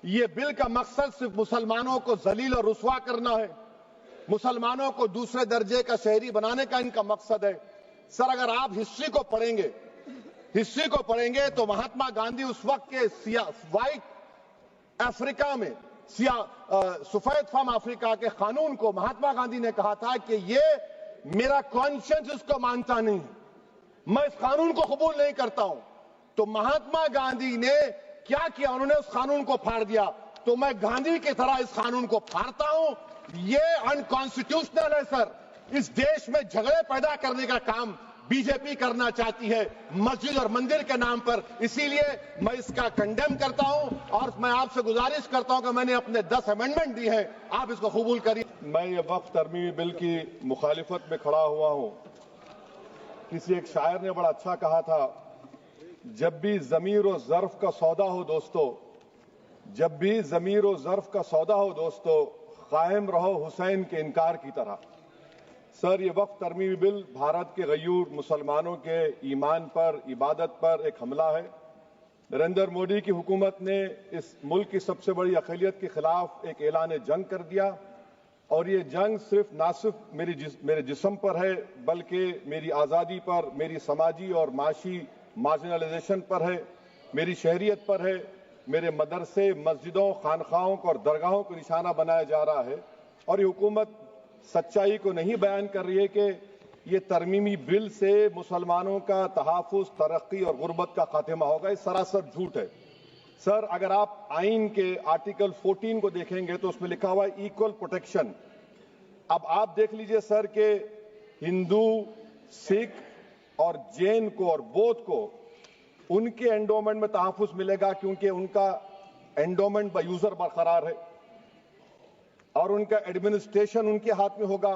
ये बिल का मकसद सिर्फ मुसलमानों को जलील और रुस्वा करना है, मुसलमानों को दूसरे दर्जे का शहरी बनाने का इनका मकसद है। सर, अगर आप हिस्ट्री को पढ़ेंगे तो महात्मा गांधी उस वक्त के व्हाइट अफ्रीका में सफेद फार्म अफ्रीका के कानून को महात्मा गांधी ने कहा था कि ये मेरा कॉन्शियंस इसको मानता नहीं है, मैं इस कानून को कबूल नहीं करता हूं। तो महात्मा गांधी ने क्या किया, उन्होंने उस कानून को फाड़ दिया। तो मैं गांधी की तरह इस कानून को फाड़ता हूं। ये अनकॉन्स्टिट्यूशनल है सर। इस देश में झगड़े पैदा करने का काम बीजेपी करना चाहती है मस्जिद और मंदिर के नाम पर, इसीलिए मैं इसका कंडेम करता हूं और मैं आपसे गुजारिश करता हूं कि मैंने अपने 10 अमेंडमेंट दी हैं, आप इसको कबूल करिए। मैं ये वक्फ तरमीमी बिल की मुखालिफत में खड़ा हुआ हूं। किसी एक शायर ने बड़ा अच्छा कहा था, जब भी ज़मीर और ज़र्फ का सौदा हो दोस्तों, जब भी ज़मीर और ज़र्फ का सौदा हो दोस्तों, कायम रहो हुसैन के इनकार की तरह। सर, ये वक्फ तरमीमी बिल भारत के गयूर मुसलमानों के ईमान पर, इबादत पर एक हमला है। नरेंद्र मोदी की हुकूमत ने इस मुल्क की सबसे बड़ी अक़लियत के खिलाफ एक ऐलान जंग कर दिया और ये जंग ना सिर्फ मेरे जिस्म पर है, बल्कि मेरी आज़ादी पर, मेरी समाजी और माशी मार्जिनलाइजेशन पर है, मेरी शहरियत पर है, मेरे मदरसे, मस्जिदों, खानखाहों को और दरगाहों को निशाना बनाया जा रहा है। और ये हुकूमत सच्चाई को नहीं बयान कर रही है कि ये तरमीमी बिल से मुसलमानों का तहफ़्फ़ुज़, तरक्की और गुर्बत का खात्मा होगा। ये सरासर झूठ है। सर, अगर आप आइन के आर्टिकल 14 को देखेंगे तो उसमें लिखा हुआ है इक्वल प्रोटेक्शन। अब आप देख लीजिए सर कि हिंदू, सिख और जैन को और बौद्ध को उनके एंडोमेंट में तहफ़्फ़ुज़ मिलेगा क्योंकि उनका एंडोमेंट बाय यूजर बरकरार है और उनका एडमिनिस्ट्रेशन उनके हाथ में होगा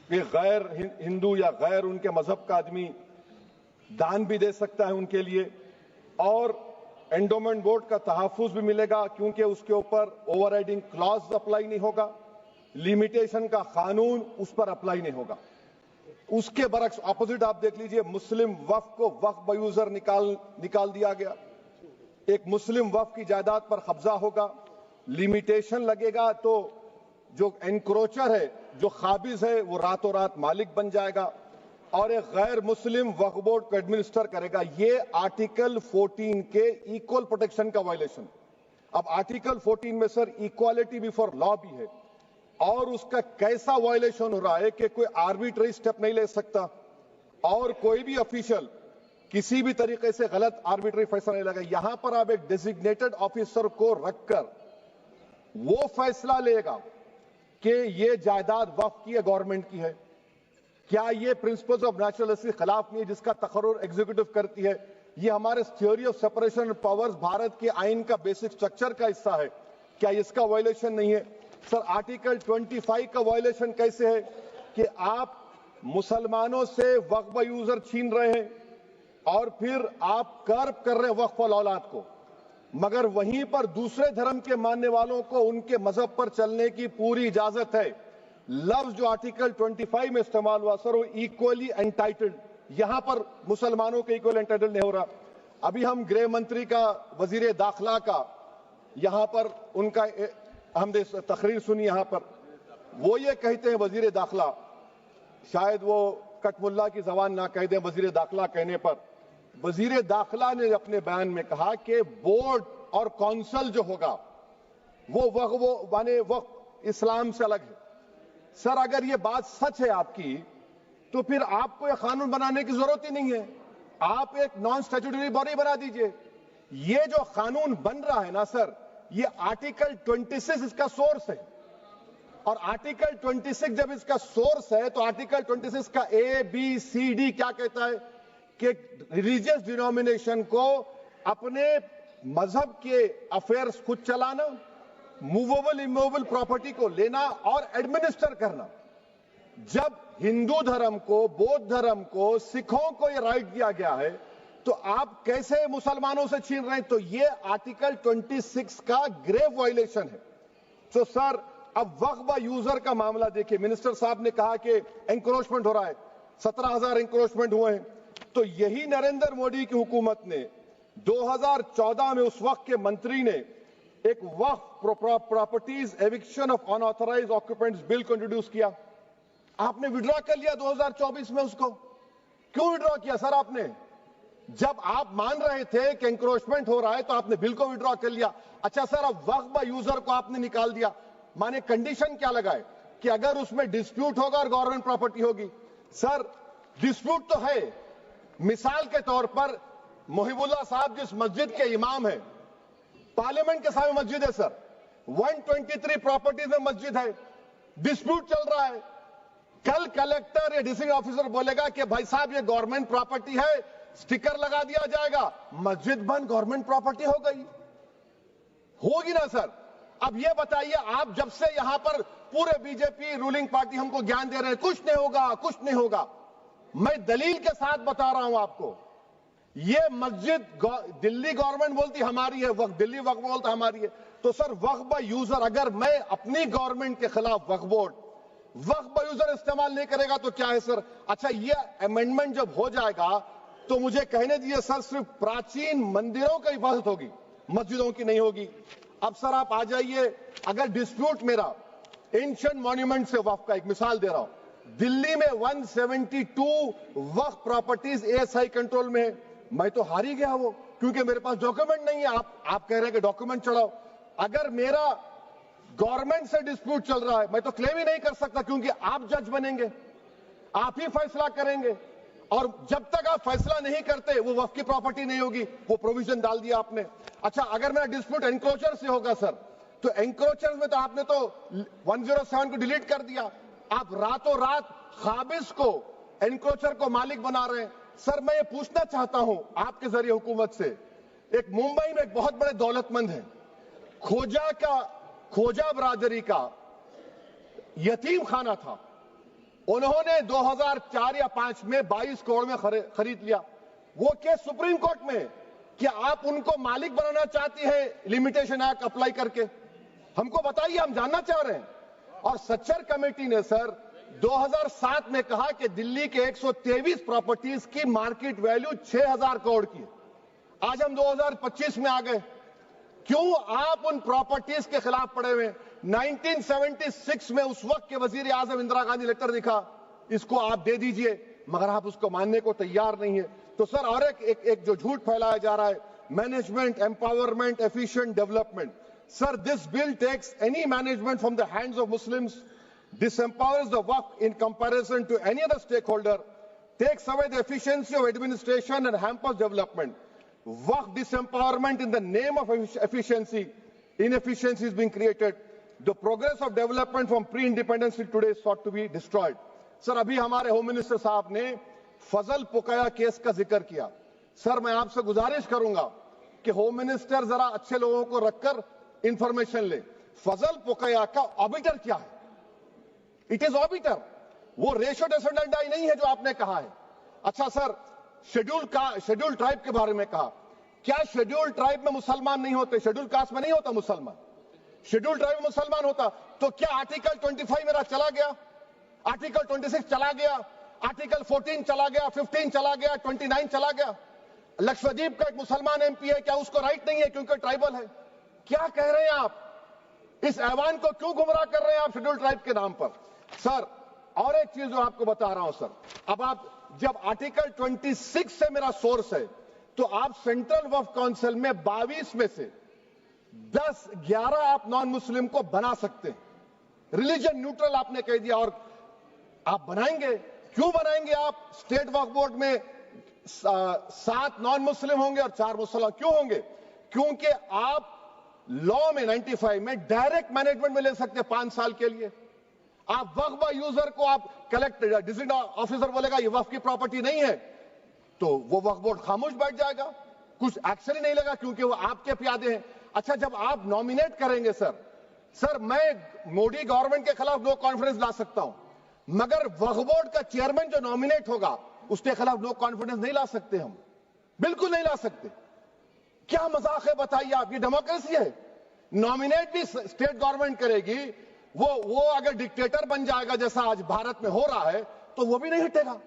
कि गैर हिंदू या गैर उनके मजहब का आदमी दान भी दे सकता है उनके लिए। और एंडोमेंट बोर्ड का तहफ़्फ़ुज़ भी मिलेगा क्योंकि उसके ऊपर ओवरराइडिंग क्लॉज अप्लाई नहीं होगा, लिमिटेशन का कानून उस पर अप्लाई नहीं होगा। उसके बरक्स ऑपोजिट आप देख लीजिए, मुस्लिम वक्फ को वक्फ बाय यूजर निकाल दिया गया। एक मुस्लिम वक्फ की जायदाद पर कब्जा होगा, लिमिटेशन लगेगा तो जो एनक्रोचर है, जो खाबिज है, वो रातों रात मालिक बन जाएगा और एक गैर मुस्लिम वक्फ बोर्ड को एडमिनिस्टर करेगा। ये आर्टिकल 14 के इक्वल प्रोटेक्शन का वायलेशन। अब आर्टिकल 14 में सर इक्वालिटी बिफोर लॉ भी है और उसका कैसा वायलेशन हो रहा है कि कोई आर्बिट्ररी स्टेप नहीं ले सकता और कोई भी ऑफिशियल किसी भी तरीके से गलत आर्बिट्ररी फैसला नहीं लगा। यहां पर आप एक डेजिग्नेटेड ऑफिसर को रखकर वो फैसला लेगा कि ये जायदाद वक्फ की है, गवर्नमेंट की है। क्या ये प्रिंसिपल्स ऑफ नेचुरलिटी के खिलाफ नहीं है जिसका तकर्रुर एग्जीक्यूटिव करती है? ये हमारे theory of separation of powers Bharat के आइन का बेसिक स्ट्रक्चर का हिस्सा है। क्या इसका वायलेशन नहीं है? सर, आर्टिकल 25 का वायलेशन कैसे है कि आप मुसलमानों से वक्फ बाय यूजर छीन रहे हैं और फिर आप कर्ब कर रहे हैं वक्फ वाल औलाद को, मगर वहीं पर दूसरे धर्म के मानने वालों को उनके मजहब पर चलने की पूरी इजाजत है। लफ्ज जो आर्टिकल 25 में इस्तेमाल हुआ सर, वो इक्वली एंटाइटल्ड, यहां पर मुसलमानों के इक्वल एंटाइटल्ड नहीं हो रहा। अभी हम गृह मंत्री का, वजीर दाखिला का यहां पर उनका हमने तकरीर सुनी, यहां पर वो ये कहते हैं, वजीर दाखिला, शायद वो कटमुल्ला की जबान ना कह दें, वजीर दाखिला कहने पर वजीर दाखिला ने अपने बयान में कहा कि बोर्ड और काउंसिल जो होगा वो माने वक्फ इस्लाम से अलग है। सर, अगर ये बात सच है आपकी तो फिर आपको यह कानून बनाने की जरूरत ही नहीं है, आप एक नॉन स्टैट्यूटरी बॉडी बना दीजिए। ये जो कानून बन रहा है ना सर, ये आर्टिकल 26 इसका सोर्स है और आर्टिकल 26 जब इसका सोर्स है तो आर्टिकल 26 का ABCD क्या कहता है कि रिलीजियस डिनोमिनेशन को अपने मजहब के अफेयर्स खुद चलाना, मूवेबल इमूवेबल प्रॉपर्टी को लेना और एडमिनिस्टर करना। जब हिंदू धर्म को, बौद्ध धर्म को, सिखों को यह राइट दिया गया है तो आप कैसे मुसलमानों से छीन रहे हैं? तो ये आर्टिकल 26 का ग्रेव वायलेशन है। तो सर, अब वक्फ बाय यूजर का मामला देखिए, मिनिस्टर साहब ने कहा कि एंक्रोचमेंट हो रहा है, 17,000 एंक्रोचमेंट हुए हैं। तो यही नरेंद्र मोदी की हुकूमत ने 2014 में उस वक्त के मंत्री ने एक Waqf properties eviction of unauthorised occupants bill को इंट्रोड्यूस किया। आपने विड्रॉ कर लिया 2024 में उसको। क्यों विड्रॉ किया सर आपने? जब आप मान रहे थे कि एंक्रोचमेंट हो रहा है तो आपने बिल को विड्रॉ कर लिया। अच्छा सर, अब वक्फ बाय यूजर को आपने निकाल दिया। माने कंडीशन क्या लगाए कि अगर उसमें डिस्प्यूट होगा और गवर्नमेंट प्रॉपर्टी होगी। सर डिस्प्यूट तो है। मिसाल के तौर पर मोहिबुल्लाह साहब जिस मस्जिद के इमाम है, पार्लियामेंट के सामने मस्जिद है सर, 123 प्रॉपर्टीज में मस्जिद है, डिस्प्यूट चल रहा है। कल कलेक्टर या डिस्ट्रिक्ट ऑफिसर बोलेगा कि भाई साहब ये गवर्नमेंट प्रॉपर्टी है, स्टिकर लगा दिया जाएगा, मस्जिद बंद, गवर्नमेंट प्रॉपर्टी हो गई। होगी ना सर? अब ये बताइए, आप जब से यहां पर पूरे बीजेपी रूलिंग पार्टी हमको ज्ञान दे रहे हैं कुछ नहीं होगा, कुछ नहीं होगा। मैं दलील के साथ बता रहा हूं आपको, ये मस्जिद दिल्ली गवर्नमेंट बोलती हमारी है, वक्फ दिल्ली वक्फ बोलता हमारी है। तो सर वक्फ बाय यूजर, अगर मैं अपनी गवर्नमेंट के खिलाफ वक्फ बोर्ड वक्फ बाय यूजर इस्तेमाल नहीं करेगा तो क्या है सर? अच्छा, ये अमेंडमेंट जब हो जाएगा तो मुझे कहने दीजिए सर, सिर्फ प्राचीन मंदिरों की हिफाजत होगी, मस्जिदों की नहीं होगी। अब सर आप आ जाइए, अगर डिस्प्यूट मेरा एंशिएंट मॉन्यूमेंट से वक्फ का, एक मिसाल दे रहा हूं, दिल्ली में 172 वक्फ प्रॉपर्टीज एएसआई कंट्रोल में है। मैं तो हार ही गया वो, क्योंकि मेरे पास डॉक्यूमेंट नहीं है। आप कह रहे हैं कि डॉक्यूमेंट चढ़ाओ। अगर मेरा गवर्नमेंट से डिस्प्यूट चल रहा है, मैं तो क्लेम ही नहीं कर सकता, क्योंकि आप जज बनेंगे, आप ही फैसला करेंगे, और जब तक आप फैसला नहीं करते वो वक्फ की प्रॉपर्टी नहीं होगी। वो प्रोविजन डाल दिया आपने। अच्छा, अगर मेरा डिस्प्यूट एंक्रोचर से होगा सर, तो एंक्रोचर में तो आपने तो 107 को डिलीट कर दिया। आप रातों रात खाबिज को, एंक्रोचर को मालिक बना रहे हैं। सर मैं ये पूछना चाहता हूं आपके जरिए हुकूमत से, एक मुंबई में एक बहुत बड़े दौलतमंद है, खोजा बरादरी का यतीम खाना था, उन्होंने 2004 या 5 में 22 करोड़ में खरीद लिया। वो केस सुप्रीम कोर्ट में कि आप उनको मालिक बनाना चाहती है लिमिटेशन एक्ट अप्लाई करके, हमको बताइए, हम जानना चाह रहे हैं। और सच्चर कमेटी ने सर 2007 में कहा कि दिल्ली के 123 प्रॉपर्टीज की मार्केट वैल्यू 6000 करोड़ की। आज हम 2025 में आ गए, क्यों आप उन प्रॉपर्टीज के खिलाफ पड़े हुए? 1976 में उस वक्त के वजीर आजम इंदिरा गांधी लेटर लिखा, इसको आप दे दीजिए, मगर आप उसको मानने को तैयार नहीं है। तो सर और एक जो झूठ फैलाया जा रहा है, management empowerment efficient development. Sir this bill takes any management from the hands of Muslims, disempowers the waqf in comparison to any other stakeholder, takes away the efficiency of administration and hampers development. Waqf disempowerment in the name of efficiency, inefficiency is being created. The progress of development from pre-independence till today is sought to be destroyed. Sir अभी हमारे home minister साहब ने फजल पुकाया case का जिक्र किया। Sir मैं आपसे गुजारिश करूंगा कि होम मिनिस्टर जरा अच्छे लोगों को रखकर इंफॉर्मेशन ले। फजल पुकाया का ऑबिटर क्या है? इट इज ऑबिटर, वो रेशो डेसेंडेंटाई नहीं है जो आपने कहा है। अच्छा सर, शेड्यूल ट्राइब के बारे में कहा, क्या शेड्यूल ट्राइब में मुसलमान नहीं होते? शेड्यूल कास्ट में नहीं होता मुसलमान, शेड्यूल ट्राइब में मुसलमान होता। तो क्या आर्टिकल 25 मेरा चला गया, आर्टिकल 26 चला गया, आर्टिकल 14 चला गया, 15 चला गया, 29 चला गया? लक्षद्वीप का एक मुसलमान एमपी है, क्या उसको राइट नहीं है क्योंकि ट्राइबल है? क्या कह रहे हैं आप? इस ऐवान को क्यों गुमराह कर रहे हैं आप शेड्यूल ट्राइब के नाम पर? सर और एक चीज जो आपको बता रहा हूं सर, अब आप जब आर्टिकल 26 से मेरा सोर्स है, तो आप सेंट्रल वक्फ काउंसिल में 22 में से 10-11 आप नॉन मुस्लिम को बना सकते हैं। रिलीजन न्यूट्रल आपने कह दिया, और आप बनाएंगे, क्यों बनाएंगे आप? स्टेट वक्फ बोर्ड में 7 नॉन मुस्लिम होंगे और 4 मुसलमान। क्यों होंगे? क्योंकि आप लॉ में 95 में डायरेक्ट मैनेजमेंट में ले सकते हैं 5 साल के लिए। आप वक्फ बाय यूजर को आप कलेक्टर डिस्ट्रिक्ट ऑफिसर बोलेगा ये वक्फ की प्रॉपर्टी नहीं है, तो वो वक्फ बोर्ड खामोश बैठ जाएगा, कुछ एक्शन ही नहीं लगा, क्योंकि वो आपके प्यादे हैं। अच्छा, जब आप नॉमिनेट करेंगे सर मैं मोदी गवर्नमेंट के खिलाफ नो कॉन्फिडेंस ला सकता हूं, मगर वक्फ बोर्ड का चेयरमैन जो नॉमिनेट होगा उसके खिलाफ नो कॉन्फिडेंस नहीं ला सकते, हम बिल्कुल नहीं ला सकते। क्या मजाक है बताइए आप? ये डेमोक्रेसी है। नॉमिनेट भी स्टेट गवर्नमेंट करेगी, वो अगर डिक्टेटर बन जाएगा जैसा आज भारत में हो रहा है तो वो भी नहीं हटेगा।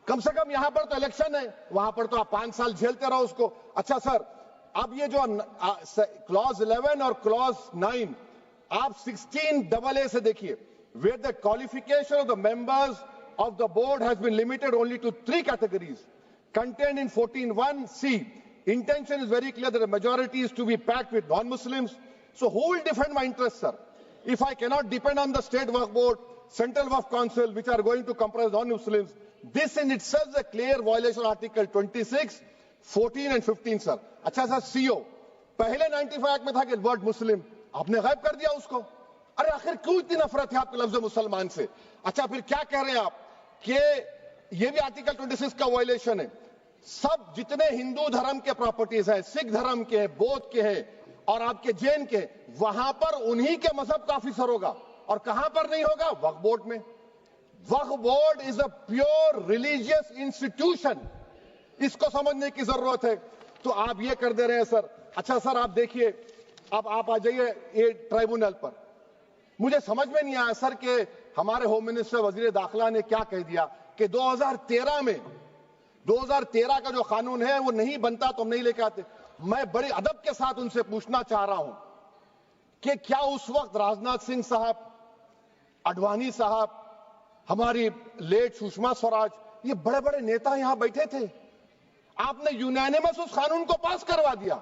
कम से कम यहां पर तो इलेक्शन है, वहां पर तो आप 5 साल झेलते रहो उसको। अच्छा सर, अब ये जो क्लॉज 11 और क्लॉज 9 आप 16AA से देखिए, where the qualification of the members of the board has been limited only to 3 categories contained in 14(1)(c). Intention is very clear that the majority is to be packed with non-Muslims. So who will defend my interests, sir? If I cannot depend on the state Waqf board, central Waqf council, which are going to comprise non-Muslims, this in itself is a clear violation of Article 26, 14 and 15, sir. अच्छा sir, CO पहले 95 act में था कि word मुस्लिम, आपने गायब कर दिया उसको। अरे आखिर क्यों इतनी नफरत है आपके लफ्ज मुसलमान से? अच्छा फिर क्या कह रहे हैं आप कि ये भी आर्टिकल 26 का वायलेशन है। सब जितने हिंदू धर्म के प्रॉपर्टीज हैं, सिख धर्म के, बौद्ध के हैं और आपके जैन के, वहां पर उन्हीं के मजहब का ऑफिसर होगा। और कहां पर नहीं होगा? वक्फ बोर्ड में। Waqf board is a pure religious institution, इसको समझने की जरूरत है। तो आप ये कर दे रहे हैं सर। अच्छा सर, आप देखिए, अब आप आ जाइए ये ट्राइब्यूनल पर। मुझे समझ में नहीं आया सर कि हमारे होम मिनिस्टर वजीर दाखिला ने क्या कह दिया कि 2013 का जो कानून है वो नहीं बनता तो हम नहीं लेके आते। मैं बड़े अदब के साथ उनसे पूछना चाह रहा हूं कि क्या उस वक्त राजनाथ सिंह साहब, अडवाणी साहब, हमारी लेट सुषमा स्वराज, ये बड़े बड़े नेता यहां बैठे थे? आपने यूनानिमस उस कानून को पास करवा दिया।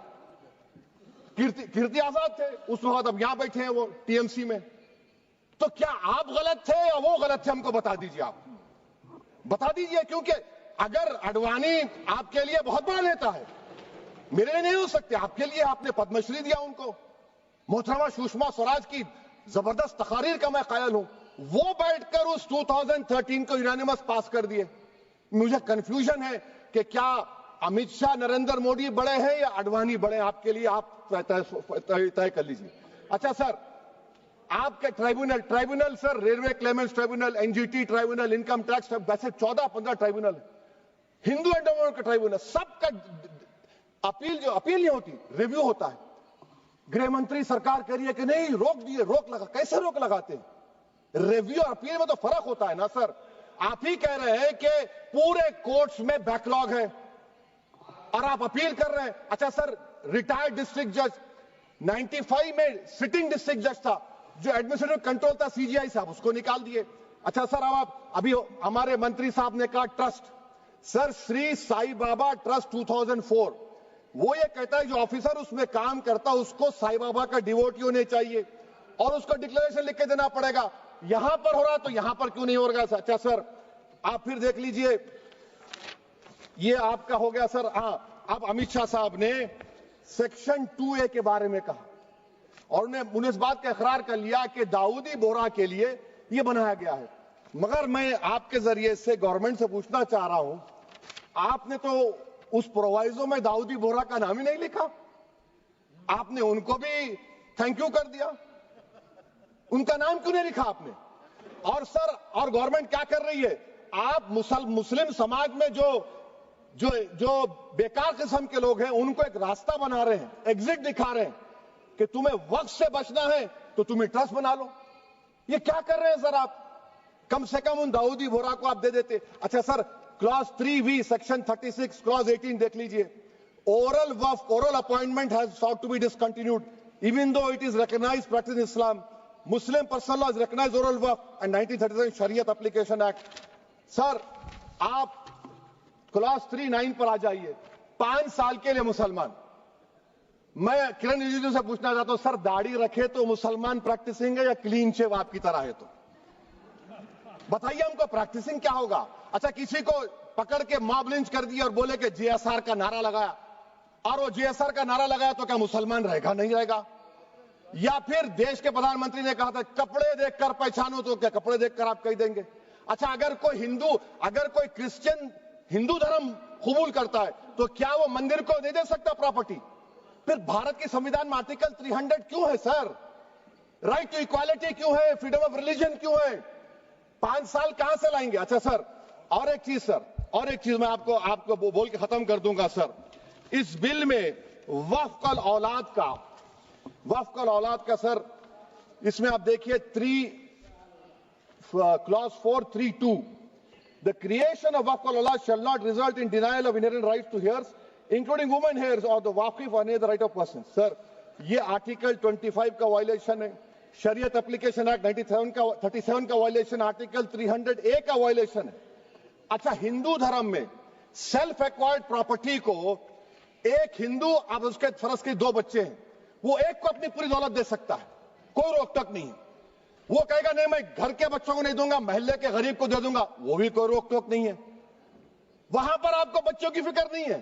कीर्ति आजाद थे उस वक्त, अब यहां बैठे हैं वो टीएमसी में। तो क्या आप गलत थे या वो गलत थे? हमको बता दीजिए, आप बता दीजिए। क्योंकि अगर अडवाणी आपके लिए बहुत बड़ा नेता है, मेरे लिए नहीं हो सकते, आपके लिए आपने पद्मश्री दिया उनको। मोहतरमा सुषमा स्वराज की जबरदस्त तकारीर का मैं कायल हूं, वो बैठकर उस 2013 को यूनानिमस पास कर दिए। मुझे कंफ्यूजन है कि क्या अमित शाह, नरेंद्र मोदी बड़े हैं या अडवाणी बड़े हैं? आपके लिए आप तय कर लीजिए। अच्छा सर, आपके tribunal sir, railway Clements tribunal, NGT tribunal, income tax, वैसे 14-15 ट्राइब्यूनल है। हिंदू एंडोमेंट का ट्राइब्यूनल, सबका अपील नहीं होती, रिव्यू होता है। गृह मंत्री सरकार कह रही है कि नहीं, रोक दिए, रोक लगा। कैसे रोक लगाते हैं? रिव्यू और अपील में तो फर्क होता है ना सर। आप ही कह रहे हैं कि पूरे कोर्ट्स में बैकलॉग है और आप अपील कर रहे हैं। अच्छा सर, रिटायर्ड डिस्ट्रिक्ट जज 95 में सिटिंग डिस्ट्रिक्ट जज था, जो एडमिनिस्ट्रेटिव कंट्रोल था सीजीआई साहब, उसको निकाल दिए। अच्छा सर, अब आप अभी हमारे मंत्री साहब ने कहा trust, sir Shri Sai Baba trust 2004, वो ये कहता है जो ऑफिसर उसमें काम करता उसको साई बाबा का डिवोटी होने चाहिए और उसको डिक्लेरेशन लिख के देना पड़ेगा। यहां पर हो रहा तो यहां पर क्यों नहीं हो रहा? अच्छा सर, आप फिर देख लीजिए, ये आपका हो गया सर। हाँ, अब अमित शाह साहब ने सेक्शन 2A के बारे में कहा और उन्हें इस बात का इकरार कर लिया कि दाऊदी बोहरा के लिए यह बनाया गया है। मगर मैं आपके जरिए से गवर्नमेंट से पूछना चाह रहा हूं, आपने तो उस प्रोवाइजो में दाऊदी बोहरा का नाम ही नहीं लिखा। आपने उनको भी थैंक यू कर दिया, उनका नाम क्यों नहीं लिखा आपने? और सर, और गवर्नमेंट क्या कर रही है? आप मुस्लिम समाज में जो बेकार किस्म के लोग हैं उनको एक रास्ता बना रहे हैं, एग्जिट दिखा रहे हैं कि तुम्हें वक्त से बचना है तो तुम्हें ट्रस्ट बना लो। ये क्या कर रहे हैं सर आप? कम से कम उन दाऊदी बोहरा को आप दे देते। अच्छा sir, clause 3V section 36 clause 18 देख लीजिए। Oral Waqf, oral appointment has sought to be discontinued even though it is recognized practice in Islam. Muslim personal law is recognized oral waqf and 1937 Shariat Application Act. Sir, आप clause 3(9) पर आ जाइए। 5 साल के लिए मुसलमान। मैं किरण रिजिजू से पूछना चाहता हूं, सर दाढ़ी रखे तो मुसलमान प्रैक्टिसिंग है या क्लीन शेव आपकी तरह है? तो बताइए हमको, प्रैक्टिसिंग क्या होगा? अच्छा, किसी को पकड़ के मॉब लिंच कर दिया और बोले कि JSR का नारा लगाया, और वो JSR का नारा लगाया तो क्या मुसलमान रहेगा? नहीं रहेगा। या फिर देश के प्रधानमंत्री ने कहा था कपड़े देखकर पहचानो, तो क्या कपड़े देखकर आप कह देंगे? अच्छा, अगर कोई क्रिश्चियन हिंदू धर्म कबूल करता है तो क्या वो मंदिर को दे सकता प्रॉपर्टी? फिर भारत के संविधान में आर्टिकल 300 क्यों है सर? राइट टू इक्वालिटी क्यों है? फ्रीडम ऑफ रिलीजन क्यों है? 5 साल कहां से लाएंगे? अच्छा सर, और एक चीज सर, और एक चीज मैं आपको बोल के खत्म कर दूंगा सर। इस बिल में वक्फ औलाद का सर, इसमें आप देखिए clause 4(3)(2), the creation of waqf al-awlad shall not result in denial of inherent rights to heirs including women hairs और द वाकिफ on the right of person. Sir, ये आर्टिकल 25 का वायलेशन है, शरीयत एप्लीकेशन एक्ट 37 का वायलेशन, आर्टिकल 300A का violation है। अच्छा, हिंदू धर्म में सेल्फ एक्वायर्ड प्रॉपर्टी को एक हिंदू, अब उसके फर्ज के 2 बच्चे हैं, वो एक को अपनी पूरी दौलत दे सकता है, कोई रोक टोक नहीं है। वो कहेगा नहीं मैं घर के बच्चों को नहीं दूंगा, मोहल्ले के गरीब को दे दूंगा, वो भी कोई रोक टोक नहीं है। वहां पर आपको बच्चों की फिक्र नहीं है।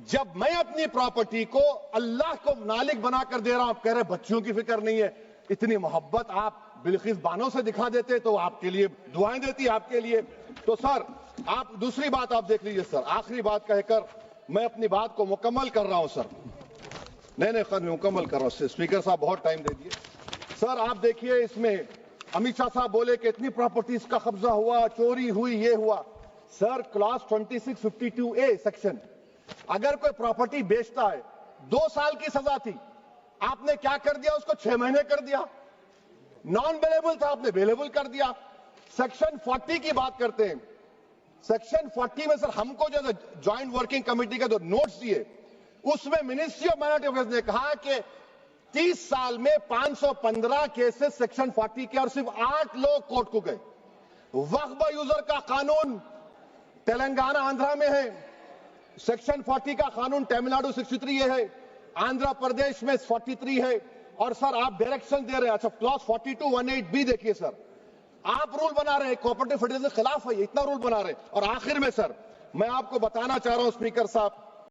जब मैं अपनी प्रॉपर्टी को अल्लाह को मालिक बनाकर दे रहा हूं, आप कह रहे बच्चों की फिक्र नहीं है। इतनी मोहब्बत आप बिल्किस बानो से दिखा देते तो आपके लिए दुआएं देती आपके लिए। तो सर, आप दूसरी बात आप देख लीजिए सर, आखिरी बात कहकर मैं अपनी बात को मुकम्मल कर रहा हूं सर। नहीं मुकम्मल कर रहा हूं। स्पीकर साहब बहुत टाइम दे दिए। सर आप देखिए, इसमें अमित शाह साहब बोले कि इतनी प्रॉपर्टीज का कब्जा हुआ, चोरी हुई, ये हुआ। सर, क्लास 2652A सेक्शन, अगर कोई प्रॉपर्टी बेचता है 2 साल की सजा थी, आपने क्या कर दिया, उसको 6 महीने कर दिया। नॉन बेलेबल था, आपने बेलेबल कर दिया। सेक्शन 40 की बात करते हैं। सेक्शन 40 में सर हमको जो ज्वाइंट वर्किंग कमेटी का जो नोट्स दिए, उसमें मिनिस्ट्री ऑफ माइनॉरिटी अफेयर्स ने कहा कि 30 साल में 515 केसेस सेक्शन 40 के और सिर्फ 8 लोग कोर्ट को गए। वक्फ यूजर का कानून तेलंगाना आंध्रा में है, सेक्शन 40 का कानून तमिलनाडु 63 है, आंध्र प्रदेश में 43 है। और सर आप डायरेक्शन दे रहे हैं। अच्छा, क्लॉज 4218B देखिए सर, आप रूल बना रहे हैं, कोऑपरेटिव फेडरलिज्म के खिलाफ है, इतना रूल बना रहे हैं। और आखिर में सर मैं आपको बताना चाह रहा हूं स्पीकर साहब,